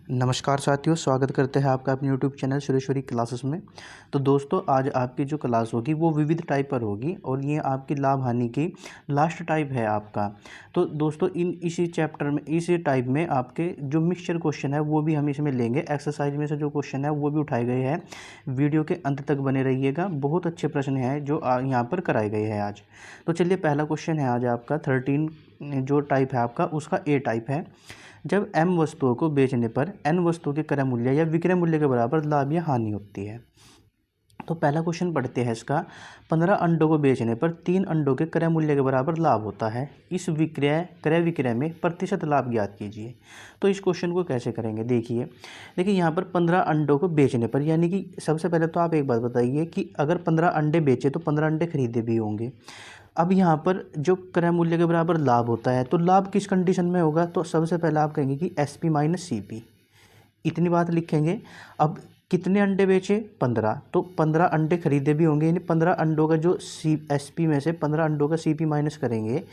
नमस्कार साथियों, स्वागत करते हैं आपका अपने यूट्यूब चैनल सुरेश्वरी क्लासेस में। तो दोस्तों, आज आपकी जो क्लास होगी वो विविध टाइप पर होगी और ये आपकी लाभ हानि की लास्ट टाइप है आपका। तो दोस्तों, इसी चैप्टर में इसी टाइप में आपके जो मिक्सचर क्वेश्चन है वो भी हम इसमें लेंगे। एक्सरसाइज में से जो क्वेश्चन है वो भी उठाए गए हैं। वीडियो के अंत तक बने रहिएगा, बहुत अच्छे प्रश्न हैं जो यहाँ पर कराए गए हैं आज। तो चलिए, पहला क्वेश्चन है आज आपका 13 जो टाइप है आपका उसका ए टाइप है। जब m वस्तुओं को बेचने पर n वस्तुओं के क्रय मूल्य या विक्रय मूल्य के बराबर लाभ या हानि होती है। तो पहला क्वेश्चन पढ़ते हैं इसका। 15 अंडों को बेचने पर 3 अंडों के क्रय मूल्य के बराबर लाभ होता है। इस क्रय विक्रय में प्रतिशत लाभ ज्ञात कीजिए। तो इस क्वेश्चन को कैसे करेंगे, देखिए यहाँ पर 15 अंडों को बेचने पर, यानी कि सबसे पहले तो आप एक बात बताइए कि अगर 15 अंडे बेचे तो 15 अंडे खरीदे भी होंगे। अब यहाँ पर जो क्रय मूल्य के बराबर लाभ होता है, तो लाभ किस कंडीशन में होगा, तो सबसे पहले आप कहेंगे कि SP माइनस CP, इतनी बात लिखेंगे। अब कितने अंडे बेचे, 15, तो 15 अंडे खरीदे भी होंगे, यानी 15 अंडों का जो SP में से 15 अंडों का CP माइनस करेंगे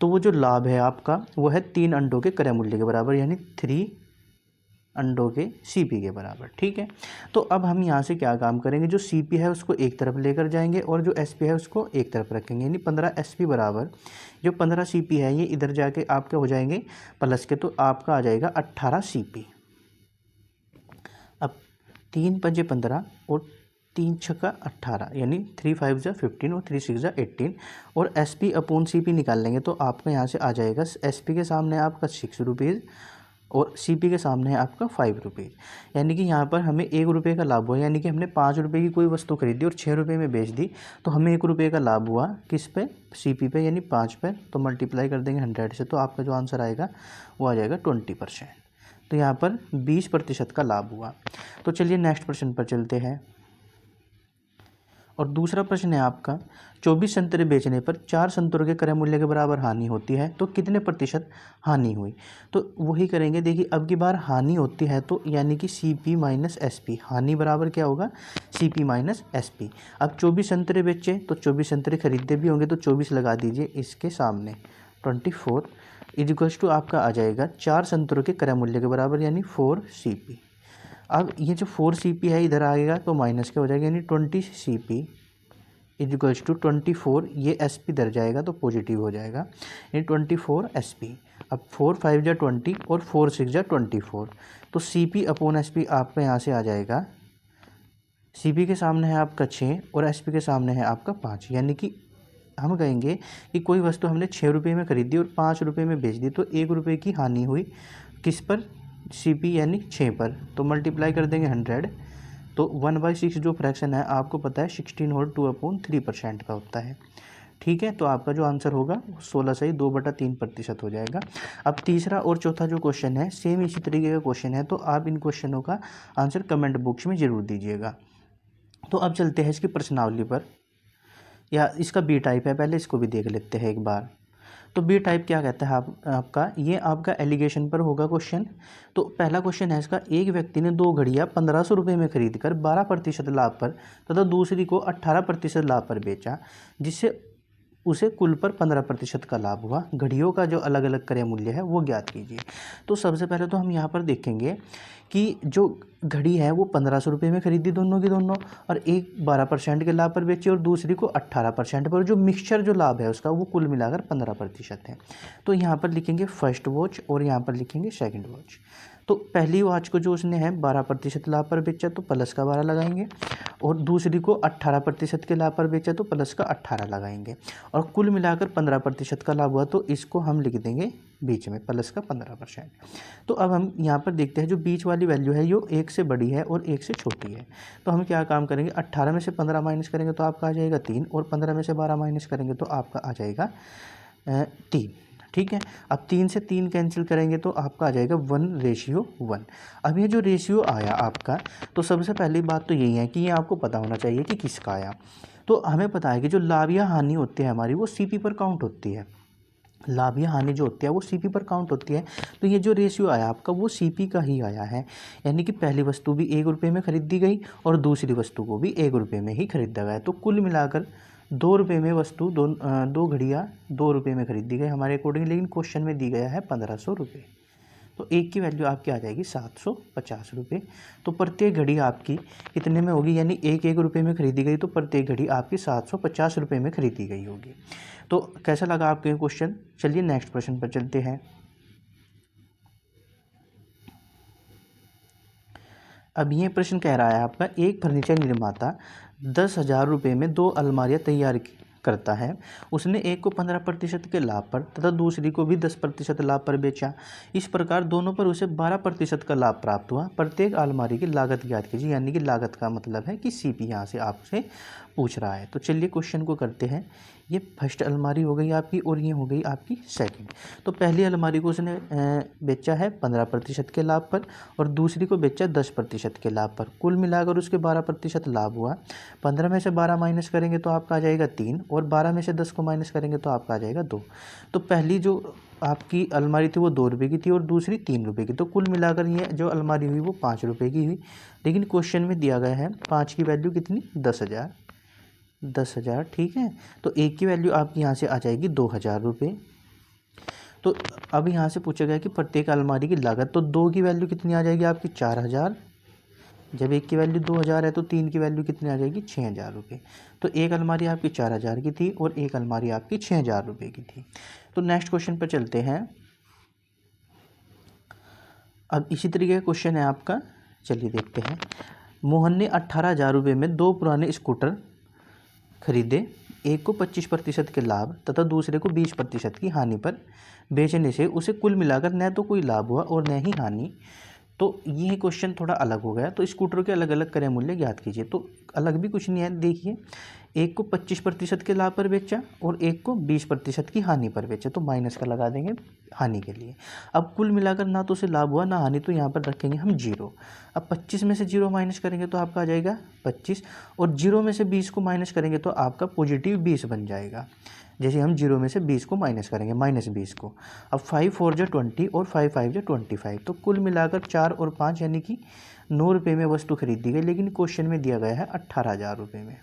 तो वो जो लाभ है आपका वो है 3 अंडों के क्रय मूल्य के बराबर, यानी 3 अंडों के CP के बराबर। ठीक है, तो अब हम यहाँ से क्या काम करेंगे, जो CP है उसको एक तरफ लेकर जाएंगे और जो SP है उसको एक तरफ रखेंगे, यानी 15 SP बराबर जो 15 CP है ये इधर जाके आपके हो जाएंगे प्लस के, तो आपका आ जाएगा 18 CP। अब 3 पंजे 15 और 3 छक्का 18, यानी 3 5 जा 15 और 3 6 जा 18, और SP अपॉन CP निकाल लेंगे तो आपका यहाँ से आ जाएगा SP के सामने आपका 6 रुपीज़ और CP के सामने है आपका 5 रुपीज़, यानी कि यहाँ पर हमें 1 रुपये का लाभ हुआ। यानी कि हमने 5 रुपये की कोई वस्तु खरीदी और 6 रुपये में बेच दी, तो हमें 1 रुपये का लाभ हुआ किस पे, CP पे, यानी 5 पे। तो मल्टीप्लाई कर देंगे 100 से, तो आपका जो आंसर आएगा वो आ जाएगा 20%। तो यहाँ पर 20% का लाभ हुआ। तो चलिए नेक्स्ट प्रश्न पर चलते हैं। और दूसरा प्रश्न है आपका, 24 संतरे बेचने पर 4 संतरों के क्रय मूल्य के बराबर हानि होती है, तो कितने प्रतिशत हानि हुई। तो वही करेंगे। देखिए, अब की बार हानि होती है तो यानी कि CP माइनस SP, हानि बराबर क्या होगा, CP माइनस SP। अब 24 संतरे बेचे तो 24 संतरे खरीदते भी होंगे, तो 24 लगा दीजिए इसके सामने, 24 इक्वल्स टू आपका आ जाएगा 4 संतरों के क्रय मूल्य के बराबर, यानी 4 CP। अब ये जो 4 CP है इधर आएगा तो माइनस क्या हो जाएगा, यानी 20 CP इक्वल्स टू 24, ये SP इधर जाएगा तो पॉजिटिव हो जाएगा, यानी 24 SP। अब 4 5 जा 20 और 4 6 जा 24, तो CP अपॉन SP आपका यहाँ से आ जाएगा। CP के सामने है आपका 6 और SP के सामने है आपका 5, यानी कि हम कहेंगे कि कोई वस्तु हमने 6 रुपये में खरीदी और 5 रुपये में बेच दी, तो 1 रुपये की हानि हुई किस पर, CP यानी 6 पर। तो मल्टीप्लाई कर देंगे 100, तो 1/6 जो फ्रैक्शन है आपको पता है 16 और 2/3% का होता है। ठीक है, तो आपका जो आंसर होगा 16 सही 2/3% हो जाएगा। अब तीसरा और चौथा जो क्वेश्चन है सेम इसी तरीके का क्वेश्चन है, तो आप इन क्वेश्चनों का आंसर कमेंट बॉक्स में ज़रूर दीजिएगा। तो अब चलते हैं इसकी प्रश्नावली पर, या इसका B टाइप है, पहले इसको भी देख लेते हैं एक बार। तो B टाइप क्या कहता है आपका, ये आपका एलिगेशन पर होगा क्वेश्चन। तो पहला क्वेश्चन है इसका, एक व्यक्ति ने 2 घड़ियाँ 1500 रुपये में खरीद कर 12% लाभ पर तथा दूसरी को 18% लाभ पर बेचा, जिससे उसे कुल पर 15% का लाभ हुआ। घड़ियों का जो अलग अलग क्रय मूल्य है वो ज्ञात कीजिए। तो सबसे पहले तो हम यहाँ पर देखेंगे कि जो घड़ी है वो 1500 रुपये में खरीदी दोनों की दोनों, और एक 12% के लाभ पर बेची और दूसरी को 18% पर। जो मिक्सचर जो लाभ है उसका वो कुल मिलाकर 15% है। तो यहाँ पर लिखेंगे फर्स्ट वॉच और यहाँ पर लिखेंगे सेकंड वॉच। तो पहली वॉच को जो उसने है 12% लाभ पर बेचा तो प्लस का 12 लगाएंगे, और दूसरी को 18% के लाभ पर बेचा तो प्लस का 18 लगाएंगे, और कुल मिलाकर 15% का लाभ हुआ, तो इसको हम लिख देंगे बीच में प्लस का 15%। तो अब हम यहाँ पर देखते हैं जो बीच वाली वैल्यू है यो 1 से बड़ी है और 1 से छोटी है। तो हम क्या काम करेंगे, 18 में से 15 माइनस करेंगे तो आपका आ जाएगा 3, और 15 में से 12 माइनस करेंगे तो आपका आ जाएगा 3। ठीक है, अब 3 से 3 कैंसिल करेंगे तो आपका आ जाएगा 1:1। अब ये जो रेशियो आया आपका, तो सबसे पहली बात तो यही है कि ये आपको पता होना चाहिए कि किसका आया। तो हमें पता है कि जो लाभ या हानि होती है हमारी वो CP पर काउंट होती है। लाभ या हानि जो होती है वो CP पर काउंट होती है। तो ये जो रेशियो आया आपका वो CP का ही आया है, यानी कि पहली वस्तु भी 1 रुपये में खरीदी गई और दूसरी वस्तु को भी 1 रुपये में ही खरीदा गया। तो कुल मिलाकर 2 रुपये में वस्तु दो घड़ियाँ 2 रुपये में खरीदी गई हमारे अकॉर्डिंग, लेकिन क्वेश्चन में दी गया है 1500 रुपये। तो एक की वैल्यू आपकी आ जाएगी 750 रुपये। तो प्रत्येक घड़ी आपकी कितने में होगी, यानी एक एक रुपये में खरीदी गई, तो प्रत्येक घड़ी आपकी 750 रुपये में खरीदी गई होगी। तो कैसा लगा आपके क्वेश्चन? चलिए नेक्स्ट प्रश्न पर चलते हैं। अब ये प्रश्न कह रहा है आपका, एक फर्नीचर निर्माता 10,000 रुपये में 2 अलमारियाँ तैयार करता है। उसने एक को 15% के लाभ पर तथा दूसरी को भी 10% लाभ पर बेचा। इस प्रकार दोनों पर उसे 12% का लाभ प्राप्त हुआ। प्रत्येक अलमारी की लागत ज्ञात कीजिए, यानी कि लागत का मतलब है कि सीपी यहाँ से आपसे पूछ रहा है। तो चलिए क्वेश्चन को करते हैं। ये फर्स्ट अलमारी हो गई आपकी और ये हो गई आपकी सेकंड। तो पहली अलमारी को उसने बेचा है 15% के लाभ पर और दूसरी को बेचा 10% के लाभ पर। कुल मिलाकर उसके 12% लाभ हुआ। 15 में से 12 माइनस करेंगे तो आपका आ जाएगा 3 और 12 में से 10 को माइनस करेंगे तो आपका आ जाएगा 2। तो पहली जो आपकी अलमारी थी वो 2 रुपये की थी और दूसरी 3 रुपये की। तो कुल मिलाकर ये जो अलमारी हुई वो 5 रुपये की हुई। लेकिन क्वेश्चन में दिया गया है 5 की वैल्यू कितनी, 10,000, ठीक है। तो एक की वैल्यू आपकी यहाँ से आ जाएगी 2,000 रुपये। तो अब यहाँ से पूछा गया कि प्रत्येक अलमारी की लागत, तो 2 की वैल्यू कितनी आ जाएगी आपकी 4,000। जब एक की वैल्यू 2,000 है तो 3 की वैल्यू कितनी आ जाएगी 6,000 रुपये। तो एक अलमारी आपकी 4,000 की थी और एक अलमारी आपकी 6,000 रुपये की थी। तो नेक्स्ट क्वेश्चन पर चलते हैं। अब इसी तरीके का क्वेश्चन है आपका, चलिए देखते हैं। मोहन ने 18,000 रुपये में 2 पुराने स्कूटर खरीदे। एक को 25% के लाभ तथा दूसरे को 20% की हानि पर बेचने से उसे कुल मिलाकर न तो कोई लाभ हुआ और न ही हानि। तो ये क्वेश्चन थोड़ा अलग हो गया। तो स्कूटर के अलग अलग क्रय मूल्य ज्ञात कीजिए। तो अलग भी कुछ नहीं है, देखिए एक को 25% के लाभ पर बेचा और एक को 20% की हानि पर बेचा। तो माइनस का लगा देंगे हानि के लिए। अब कुल मिलाकर ना तो उसे लाभ हुआ ना हानि, तो यहाँ पर रखेंगे हम 0। अब 25 में से 0 माइनस करेंगे तो आपका आ जाएगा 25 और 0 में से 20 को माइनस करेंगे तो आपका पॉजिटिव 20 बन जाएगा। जैसे हम 0 में से 20 को माइनस करेंगे, -20 को। अब 5 4 जो 20 और 5 5 जो 25। तो कुल मिलाकर 4 और 5 यानी कि 9 रुपये में वस्तु खरीदी गई। लेकिन क्वेश्चन में दिया गया है 18,000 रुपये में।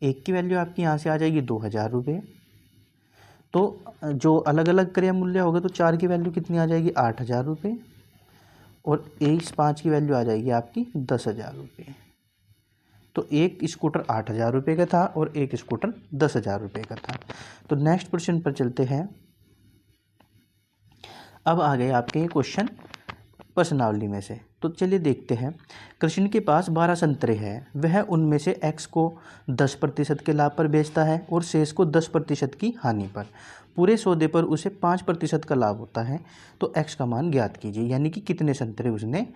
एक की वैल्यू आपकी यहाँ से आ जाएगी 2,000 रुपये। तो जो अलग अलग क्रय मूल्य होगा तो 4 की वैल्यू कितनी आ जाएगी 8,000 रुपये और 5 की वैल्यू आ जाएगी आपकी 10,000 रुपये। तो एक स्कूटर 8,000 रुपये का था और एक स्कूटर 10,000 रुपये का था। तो नेक्स्ट प्रश्न पर चलते हैं। अब आ गए आपके ये क्वेश्चन प्रश्नावली में से। तो चलिए देखते हैं। कृष्ण के पास 12 संतरे हैं। वह उनमें से x को 10% के लाभ पर बेचता है और शेष को 10% की हानि पर। पूरे सौदे पर उसे 5% का लाभ होता है। तो x का मान ज्ञात कीजिए, यानी कि कितने संतरे उसने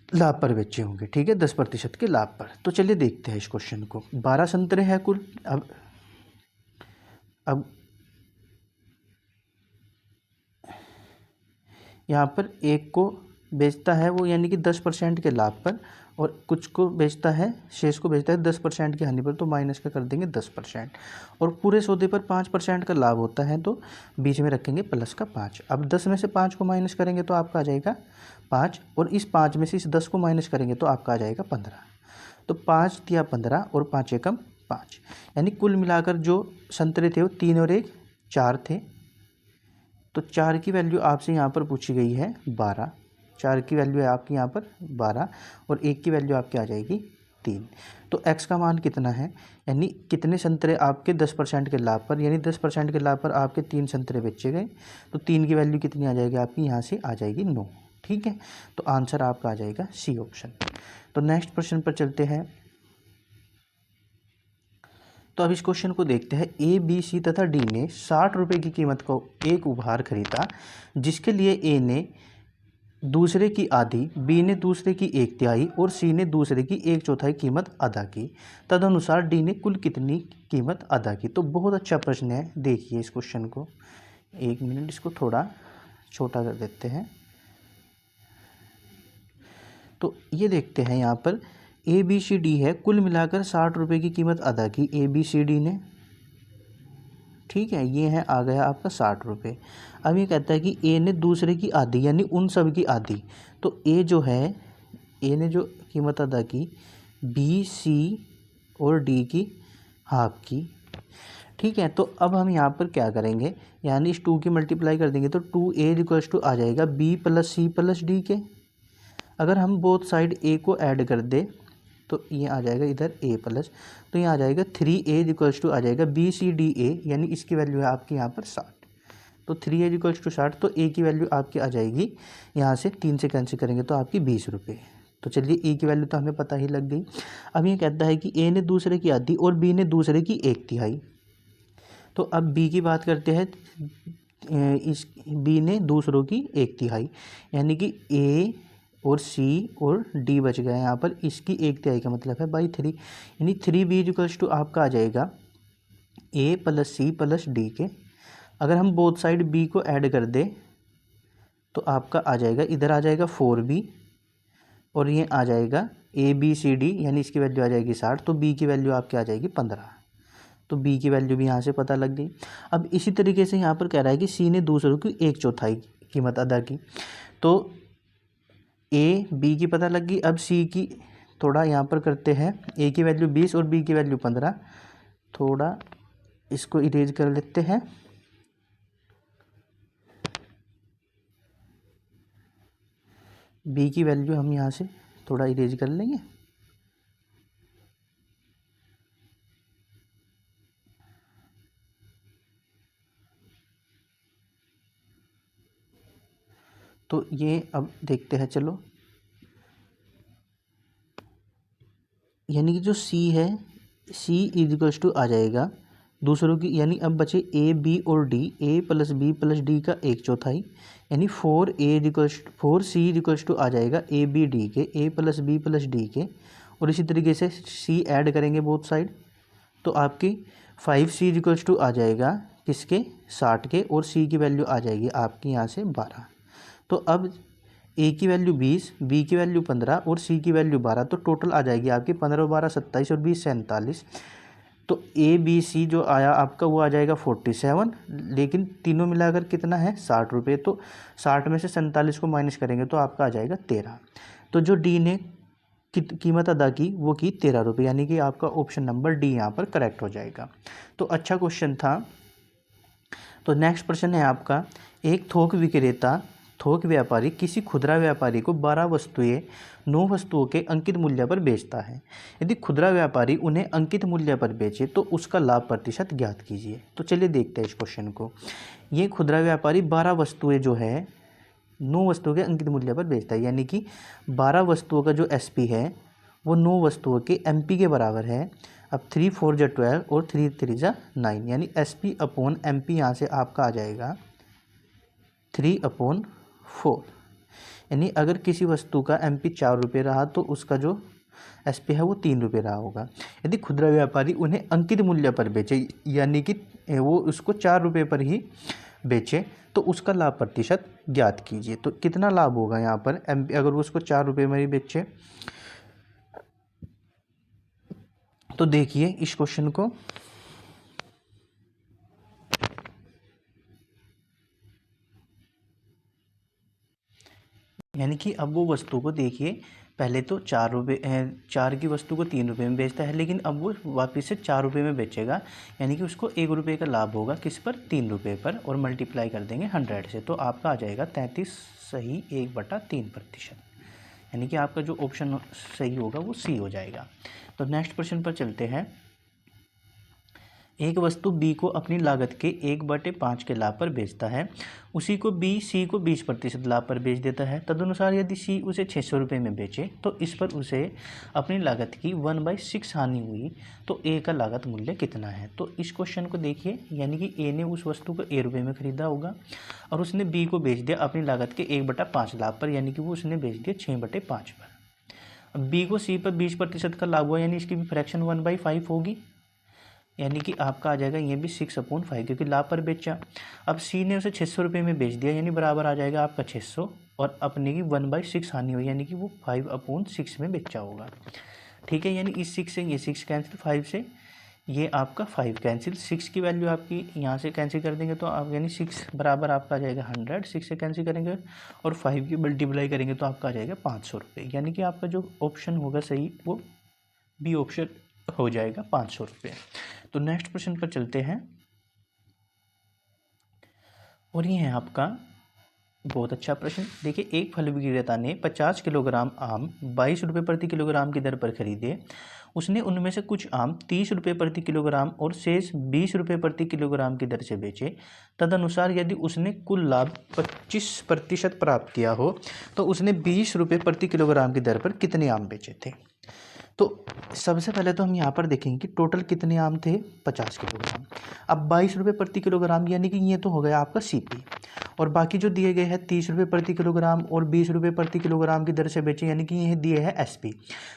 लाभ पर बेचे होंगे, ठीक है, 10% के लाभ पर। तो चलिए देखते हैं इस क्वेश्चन को। 12 संतरे हैं कुल। अब यहाँ पर एक को बेचता है वो, यानी कि 10% के लाभ पर और कुछ को बेचता है, शेष को बेचता है 10% की हानि पर। तो माइनस का कर देंगे 10% और पूरे सौदे पर 5% का लाभ होता है। तो बीच में रखेंगे प्लस का 5। अब 10 में से 5 को माइनस करेंगे तो आपका आ जाएगा 5 और इस 5 में से इस 10 को माइनस करेंगे तो आपका आ जाएगा 15। तो 5 दिया 15 और 5 एकम 5, यानी कुल मिलाकर जो संतरे थे वो 3 और 1 4 थे। तो 4 की वैल्यू आपसे यहाँ पर पूछी गई है 12। 4 की वैल्यू है आपकी यहाँ पर 12 और 1 की वैल्यू आपकी आ जाएगी 3। तो x का मान कितना है, यानी कितने संतरे आपके 10% के लाभ पर, यानी 10% के लाभ पर आपके 3 संतरे बेचे गए। तो 3 की वैल्यू कितनी आ जाएगी आपकी यहाँ से आ जाएगी 9, ठीक है। तो आंसर आपका आ जाएगा सी ऑप्शन। तो नेक्स्ट प्रश्न पर चलते हैं। तो अब इस क्वेश्चन को देखते हैं। ए बी सी तथा डी ने 60 रुपये की कीमत का एक उपहार खरीदा, जिसके लिए ए ने दूसरे की आधी, बी ने दूसरे की 1/3 और सी ने दूसरे की 1/4 कीमत अदा की। तदनुसार डी ने कुल कितनी कीमत अदा की। तो बहुत अच्छा प्रश्न है, देखिए इस क्वेश्चन को। 1 मिनट, इसको थोड़ा छोटा कर देते हैं। तो ये देखते हैं यहाँ पर ए बी सी डी है, कुल मिलाकर 60 रुपये की कीमत अदा की ए बी सी डी ने, ठीक है। ये है आ गया आपका 60 रुपये। अब ये कहता है कि ए ने दूसरे की आधी, यानी उन सब की आधी। तो ए जो है, ए ने जो कीमत अदा की बी सी और डी की हाफ की, ठीक है। तो अब हम यहाँ पर क्या करेंगे, यानी इस 2 की मल्टीप्लाई कर देंगे तो 2a इक्वल्स टू आ जाएगा b plus C plus D के। अगर हम बोथ साइड a को ऐड कर दे तो ये आ जाएगा इधर a प्लस, तो ये आ जाएगा 3a इक्वल्स टू आ जाएगा b सी डी a, यानी इसकी वैल्यू है आपकी यहाँ पर 60। तो 3a इक्वल्स टू 60, तो a की वैल्यू आपकी आ जाएगी यहाँ से 3 से कैंसिल करेंगे तो आपकी 20 रुपये। तो चलिए a की वैल्यू तो हमें पता ही लग गई। अब ये कहता है कि a ने दूसरे की आधी और b ने दूसरे की 1/3। तो अब b की बात करते हैं, इस b ने दूसरों की 1/3, यानी कि a और c और d बच गया यहाँ पर, इसकी 1/3 का मतलब है बाई 3, यानी 3b इक्वल्स टू आपका आ जाएगा a plus C plus D के। अगर हम बोथ साइड b को ऐड कर दे तो आपका आ जाएगा, इधर आ जाएगा 4b और ये आ जाएगा a b c d, यानी इसकी वैल्यू आ जाएगी 60, तो b की वैल्यू आपकी आ जाएगी 15। तो b की वैल्यू भी यहाँ से पता लग गई। अब इसी तरीके से यहाँ पर कह रहा है कि c ने दूसरों की 1/4 कीमत अदा की, तो a b की पता लग गई। अब c की थोड़ा यहाँ पर करते हैं, a की वैल्यू 20 और b की वैल्यू 15, थोड़ा इसको इरेज कर लेते हैं। b की वैल्यू हम यहाँ से थोड़ा इरेज कर लेंगे। तो ये अब देखते हैं, चलो, यानी कि जो c है, c इक्वल्स टू आ जाएगा दूसरों की, यानी अब बचे a b और d, a plus b plus D का 1/4, यानी 4c इक्वल्स टू आ जाएगा a b d के, a plus b plus D के। और इसी तरीके से c ऐड करेंगे बोथ साइड तो आपकी 5c इक्वल्स टू आ जाएगा किसके, 60 के, और c की वैल्यू आ जाएगी आपकी यहाँ से 12। तो अब a की वैल्यू 20, b की वैल्यू 15 और c की वैल्यू 12, तो टोटल आ जाएगी आपकी 15 और 12 27 और 20 47। तो a b c जो आया आपका वो आ जाएगा 47, लेकिन तीनों मिलाकर कितना है 60 रुपये। तो 60 में से 47 को माइनस करेंगे तो आपका आ जाएगा 13। तो जो d ने कीमत अदा की वो की 13 रुपये, यानी कि आपका ऑप्शन नंबर डी यहाँ पर करेक्ट हो जाएगा। तो अच्छा क्वेश्चन था। तो नेक्स्ट प्रश्न है आपका, एक थोक व्यापारी किसी खुदरा व्यापारी को 12 वस्तुएं 9 वस्तुओं के अंकित मूल्य पर बेचता है। यदि खुदरा व्यापारी उन्हें अंकित मूल्य पर बेचे तो उसका लाभ प्रतिशत ज्ञात कीजिए। तो चलिए देखते हैं इस क्वेश्चन को। ये खुदरा व्यापारी 12 वस्तुएं जो है 9 वस्तुओं के अंकित मूल्य पर बेचता है, यानी कि 12 वस्तुओं का जो SP है वो 9 वस्तुओं के MP के बराबर है। अब 3 4 जा 12 और 3 3 जा 9, यानी SP अपॉन MP यहाँ से आपका आ जाएगा 3/4। यानी अगर किसी वस्तु का MP 4 रुपये रहा तो उसका जो SP है वो 3 रुपये रहा होगा। यदि खुदरा व्यापारी उन्हें अंकित मूल्य पर बेचे, यानी कि वो उसको 4 रुपये पर ही बेचे, तो उसका लाभ प्रतिशत ज्ञात कीजिए। तो कितना लाभ होगा यहाँ पर MP, अगर वो उसको 4 रुपये में ही बेचे। तो देखिए इस क्वेश्चन को, यानी कि अब वो वस्तु को देखिए, पहले तो 4 रुपये 4 की वस्तु को 3 रुपये में बेचता है, लेकिन अब वो वापस से 4 रुपये में बेचेगा, यानी कि उसको 1 रुपये का लाभ होगा किस पर, 3 रुपये पर, और मल्टीप्लाई कर देंगे 100 से। तो आपका आ जाएगा 33 सही 1/3%, यानी कि आपका जो ऑप्शन सही होगा वो C हो जाएगा। तो नेक्स्ट प्रश्न पर चलते हैं। एक वस्तु B को अपनी लागत के 1/5 के लाभ पर बेचता है, उसी को B C को 20% लाभ पर बेच देता है। तदनुसार यदि C उसे 600 रुपये में बेचे तो इस पर उसे अपनी लागत की 1/6 हानि हुई, तो A का लागत मूल्य कितना है। तो इस क्वेश्चन को देखिए, यानी कि A ने उस वस्तु को A रुपये में खरीदा होगा और उसने B को बेच दिया अपनी लागत के 1/5 लाभ पर, यानी कि वो उसने बेच दिया 6/5 पर। अब B को C पर 20% का लाभ हुआ, यानी इसकी भी फ्रैक्शन 1/5 होगी, यानी कि आपका आ जाएगा ये भी 6/5, क्योंकि लाभ पर बेचा। अब C ने उसे 600 रुपये में बेच दिया, यानी बराबर आ जाएगा आपका 600, और अपने की 1/6 हानि हुई, यानी कि वो 5/6 में बेचा होगा। ठीक है, यानी इस 6 से ये 6 कैंसिल, 5 से ये आपका 5 कैंसिल, 6 की वैल्यू आपकी यहाँ से कैंसिल कर देंगे तो आप, यानी 6 बराबर आपका आ जाएगा 100, 6 से कैंसिल करेंगे और 5 की मल्टीप्लाई करेंगे तो आपका आ जाएगा 500 रुपये, यानी कि आपका जो ऑप्शन होगा सही वो B ऑप्शन हो जाएगा 500 रुपये। तो नेक्स्ट प्रश्न पर चलते हैं और ये है आपका बहुत अच्छा प्रश्न। देखिए, एक फल विक्रेता ने 50 किलोग्राम आम 22 रुपये प्रति किलोग्राम की दर पर खरीदे। उसने उनमें से कुछ आम 30 रुपये प्रति किलोग्राम और शेष 20 रुपये प्रति किलोग्राम की दर से बेचे। तदनुसार यदि उसने कुल लाभ 25% प्राप्त किया हो तो उसने 20 रुपये प्रति किलोग्राम की दर पर कितने आम बेचे थे। तो सबसे पहले तो हम यहाँ पर देखेंगे कि टोटल कितने आम थे, 50 किलोग्राम। अब 22 रुपये प्रति किलोग्राम यानी कि ये तो हो गया आपका सीपी, और बाकी जो दिए गए हैं 30 रुपये प्रति किलोग्राम और 20 रुपये प्रति किलोग्राम की दर से बेचे, यानी कि ये दिए हैं एसपी।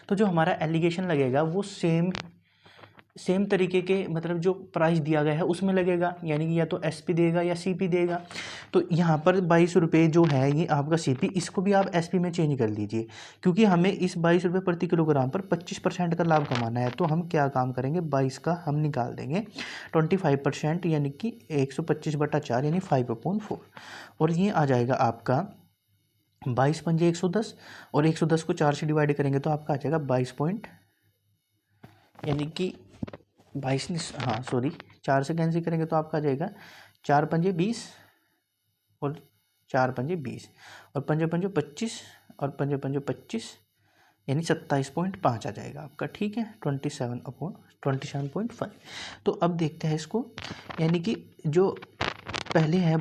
तो जो हमारा एलिगेशन लगेगा वो सेम तरीके के, मतलब जो प्राइस दिया गया है उसमें लगेगा, यानी कि या तो एसपी देगा या सीपी देगा। तो यहाँ पर 22 रुपये जो है ये आपका सीपी, इसको भी आप एसपी में चेंज कर लीजिए, क्योंकि हमें इस 22 रुपये प्रति किलोग्राम पर 25% का लाभ कमाना है। तो हम क्या काम करेंगे, 22 का हम निकाल देंगे 25%, यानी कि 125/4 यानी 5/4, और ये आ जाएगा आपका 22 पंजे 110, और 110 को 4 से डिवाइड करेंगे तो आपका आ जाएगा 22 पॉइंट, यानी कि 22 ने, हाँ सॉरी, 4 से कैंसिल करेंगे तो आपका आ जाएगा 4 पंजे 20 और 4 पंजे 20 और पंजे पंजे 25 और पंजे पंजे 25, यानी 27.5 आ जाएगा आपका। ठीक है, 27/27.5। तो अब देखते हैं इसको, यानी कि जो पहले है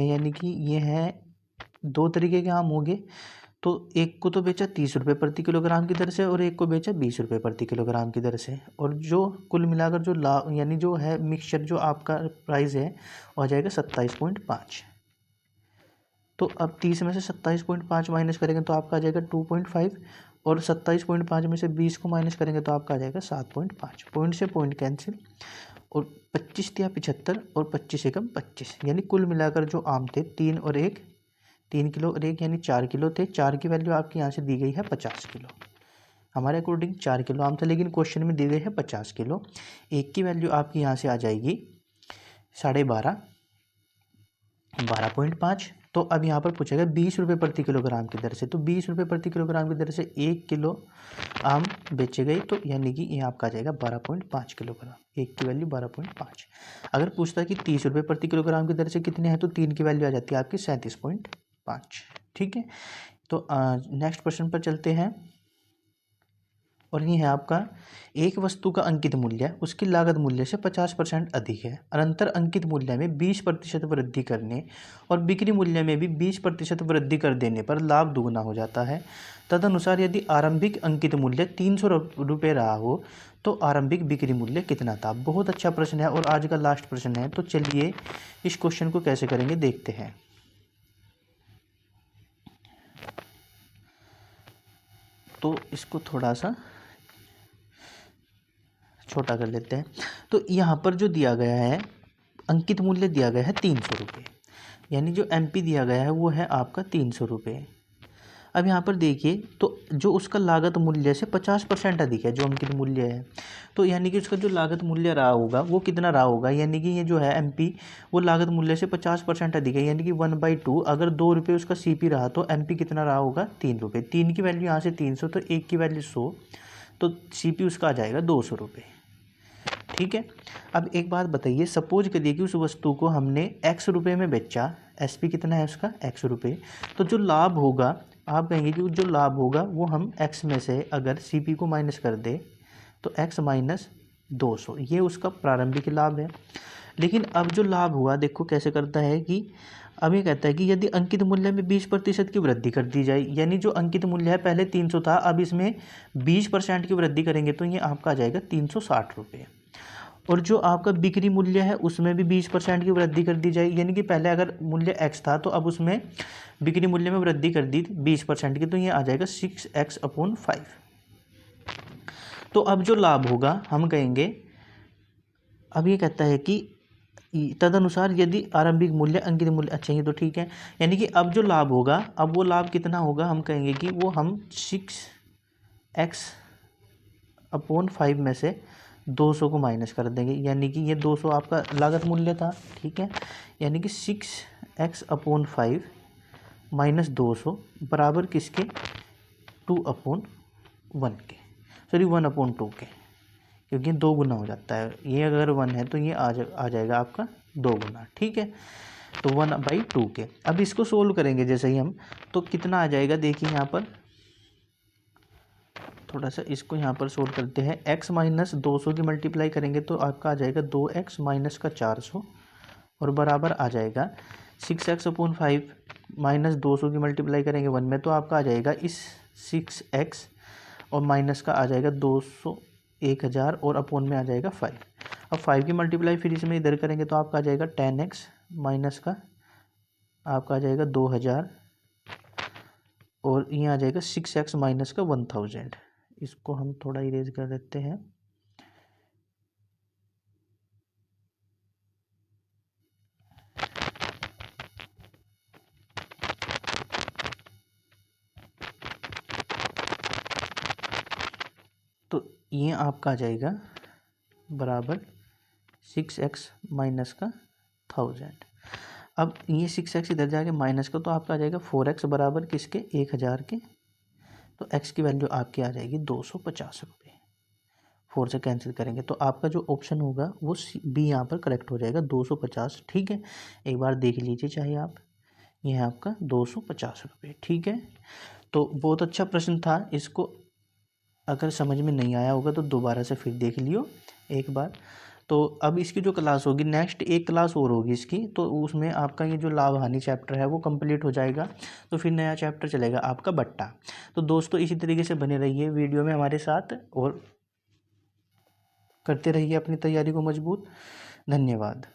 यानी कि ये है 2 तरीके के आम हो गए। तो एक को तो बेचा 30 रुपये प्रति किलोग्राम की दर से और एक को बेचा 20 रुपये प्रति किलोग्राम की दर से, और जो कुल मिलाकर जो यानी जो है मिक्सचर जो आपका प्राइस है वो आ जाएगा 27.5। तो अब 30 में से 27.5 माइनस करेंगे तो आपका आ जाएगा 2.5, और 27.5 में से 20 को माइनस करेंगे तो आपका आ जाएगा 7.5। पॉइंट से पॉइंट कैंसिल, और 25 या 75 और 25 एकम 25, यानी कुल मिलाकर जो आम थे 3 और 1, 3 किलो और 1 यानी 4 किलो थे। 4 की वैल्यू आपकी यहाँ से दी गई है 50 किलो। हमारे अकॉर्डिंग 4 किलो आम था, लेकिन क्वेश्चन में दी गई है 50 किलो। एक की वैल्यू आपकी यहाँ से आ जाएगी 12.5, 12.5। तो अब यहाँ पर पूछेगा 20 रुपये प्रति किलोग्राम की दर से, तो 20 रुपये प्रति किलोग्राम की दर से 1 किलो आम बेचे गए, तो यानी कि ये आपका आ जाएगा 12.5 किलोग्राम। एक की वैल्यू 12.5। अगर पूछता है कि 30 रुपये प्रति किलोग्राम की दर से कितने हैं, तो 3 की वैल्यू आ जाती है आपकी 37.5। ठीक है, तो नेक्स्ट प्रश्न पर चलते हैं, और ये है आपका, एक वस्तु का अंकित मूल्य उसकी लागत मूल्य से 50% अधिक है। अनंतर अंकित मूल्य में 20% वृद्धि करने और बिक्री मूल्य में भी 20% वृद्धि कर देने पर लाभ दुगना हो जाता है। तदनुसार यदि आरंभिक अंकित मूल्य 300 रुपये रहा हो तो आरंभिक बिक्री मूल्य कितना था। बहुत अच्छा प्रश्न है और आज का लास्ट प्रश्न है। तो चलिए इस क्वेश्चन को कैसे करेंगे देखते हैं। तो इसको थोड़ा सा छोटा कर लेते हैं। तो यहाँ पर जो दिया गया है अंकित मूल्य दिया गया है 300 रुपये, यानी जो एमपी दिया गया है वो है आपका 300 रुपये। अब यहाँ पर देखिए, तो जो उसका लागत मूल्य से 50% अधिक है जो अंकित मूल्य है, तो यानी कि उसका जो लागत मूल्य रहा होगा वो कितना रहा होगा, यानी कि ये जो है एमपी वो लागत मूल्य से 50% अधिक है, यानी कि 1/2। अगर 2 रुपये उसका सीपी रहा तो एमपी कितना रहा होगा, 3 रुपये। 3 की वैल्यू यहाँ से 300, तो 1 की वैल्यू 100, तो सीपी उसका आ जाएगा 200 रुपये। ठीक है, अब एक बात बताइए, सपोज करिए कि उस वस्तु को हमने x रुपये में बेचा, एसपी कितना है उसका, x रुपये। तो जो लाभ होगा, आप कहेंगे कि जो लाभ होगा वो हम x में से अगर सीपी को माइनस कर दे तो x माइनस 200, ये उसका प्रारंभिक लाभ है। लेकिन अब जो लाभ हुआ देखो कैसे करता है कि अब ये कहता है कि यदि अंकित मूल्य में 20% की वृद्धि कर दी जाए, यानी जो अंकित मूल्य है पहले 300 था, अब इसमें 20% की वृद्धि करेंगे तो ये आपका आ जाएगा 360 रुपये। और जो आपका बिक्री मूल्य है उसमें भी 20% की वृद्धि कर दी जाएगी, यानी कि पहले अगर मूल्य x था तो अब उसमें बिक्री मूल्य में वृद्धि कर दी 20% की, तो ये आ जाएगा 6x/5। तो अब जो लाभ होगा हम कहेंगे, अब ये कहता है कि तदनुसार यदि आरंभिक मूल्य अंकित मूल्य, अच्छा ये तो ठीक है, यानी कि अब जो लाभ होगा, अब वो लाभ कितना होगा, हम कहेंगे कि वो हम 6x/5 में से 200 को माइनस कर देंगे, यानी कि ये 200 आपका लागत मूल्य था। ठीक है, यानी कि 6x/5 माइनस 200 बराबर किसके, 2/1 के, सॉरी 1/2 के, क्योंकि ये 2 गुना हो जाता है, ये अगर 1 है तो ये आ जाएगा आपका 2 गुना, ठीक है। तो 1/2 के। अब इसको सोल्व करेंगे जैसे ही हम, तो कितना आ जाएगा देखिए यहाँ पर, थोड़ा सा इसको यहाँ पर सोल्व करते हैं। x माइनस 200 की मल्टीप्लाई करेंगे तो आपका आ जाएगा 2x माइनस का 400 और बराबर आ जाएगा 6x/5 माइनस 200 की मल्टीप्लाई करेंगे 1 में तो आपका आ जाएगा इस 6x और माइनस का आ जाएगा 200 1000 और अपोन में आ जाएगा 5। अब 5 की मल्टीप्लाई फिर इसमें इधर करेंगे तो आपका आ जाएगा 10x माइनस का आपका आ जाएगा 2000 और ये आ जाएगा 6x माइनस का 1000। इसको हम थोड़ा इरेज कर देते हैं। तो ये आपका आ जाएगा बराबर 6x माइनस का 1000। अब ये 6x इधर जाके माइनस का तो आपका आ जाएगा 4x बराबर किसके 1000 के। तो x की वैल्यू आपकी आ जाएगी 250 रुपये। 4 से कैंसिल करेंगे तो आपका जो ऑप्शन होगा वो बी यहाँ पर करेक्ट हो जाएगा 250, ठीक है। एक बार देख लीजिए चाहे आप, ये है आपका 250 रुपये, ठीक है। तो बहुत अच्छा प्रश्न था, इसको अगर समझ में नहीं आया होगा तो दोबारा से फिर देख लियो एक बार। तो अब इसकी जो क्लास होगी नेक्स्ट एक क्लास और होगी इसकी, तो उसमें आपका ये जो लाभ हानि चैप्टर है वो कंप्लीट हो जाएगा। तो फिर नया चैप्टर चलेगा आपका बट्टा। तो दोस्तों इसी तरीके से बने रहिए वीडियो में हमारे साथ और करते रहिए अपनी तैयारी को मजबूत। धन्यवाद।